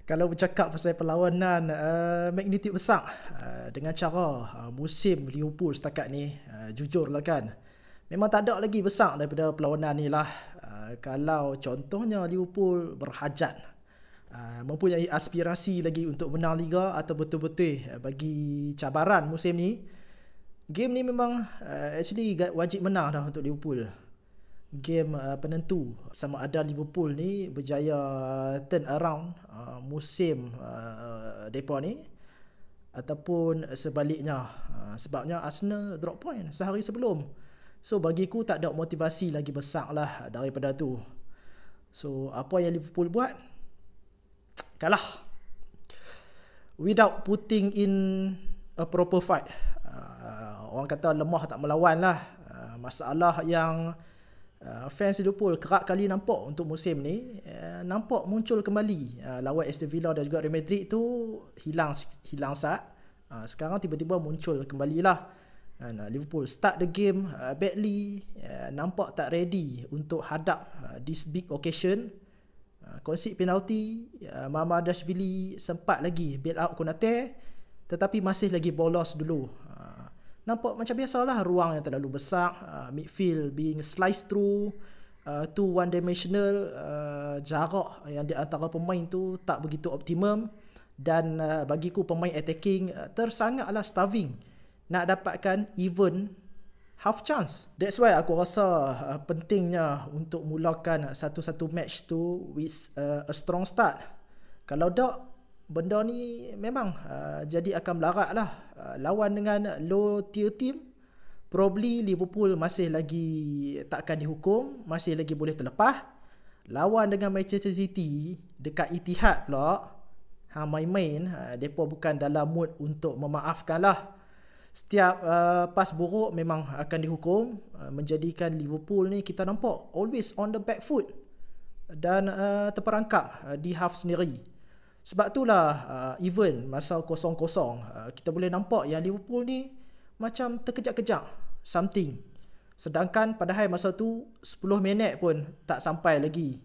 Kalau bercakap pasal perlawanan magnitude besar dengan cara musim Liverpool setakat ni, jujurlah kan, memang tak ada lagi besar daripada perlawanan ni lah. Kalau contohnya Liverpool berhajat mempunyai aspirasi lagi untuk menang Liga atau betul-betul bagi cabaran musim ni, game ni memang actually wajib menang dah untuk Liverpool. Game penentu sama ada Liverpool ni berjaya turn around musim depa ni ataupun sebaliknya. Sebabnya Arsenal drop point sehari sebelum. So bagiku tak ada motivasi lagi besar lah daripada tu. So apa yang Liverpool buat? Kalah without putting in a proper fight. Orang kata lemah tak melawan lah. Masalah yang fans Liverpool kerap kali nampak untuk musim ni, nampak muncul kembali lawan Aston Villa dan juga Real Madrid tu hilang sat. Sekarang tiba-tiba muncul kembali lah. Liverpool start the game badly, nampak tak ready untuk hadap this big occasion. Concede penalty, Mamardashvili sempat lagi bail out Konate tetapi masih lagi bolos dulu. Nampak macam biasalah, ruang yang terlalu besar, midfield being sliced through, too one dimensional, jarak yang di antara pemain tu tak begitu optimum, dan bagiku pemain attacking tersangatlah starving nak dapatkan even half chance. That's why aku rasa pentingnya untuk mulakan satu-satu match tu with a strong start. Kalau tak, benda ni memang jadi akan melarat lah. Lawan dengan low tier team, probably Liverpool masih lagi takkan dihukum, masih lagi boleh terlepas. Lawan dengan Manchester City dekat Etihad pula, main-main, mereka bukan dalam mood untuk memaafkan lah. Setiap pas buruk memang akan dihukum, menjadikan Liverpool ni kita nampak always on the back foot dan terperangkap di half sendiri. Sebab itulah even masa 0-0 kita boleh nampak yang Liverpool ni macam terkejap-kejap something. Sedangkan padahal masa tu 10 minit pun tak sampai lagi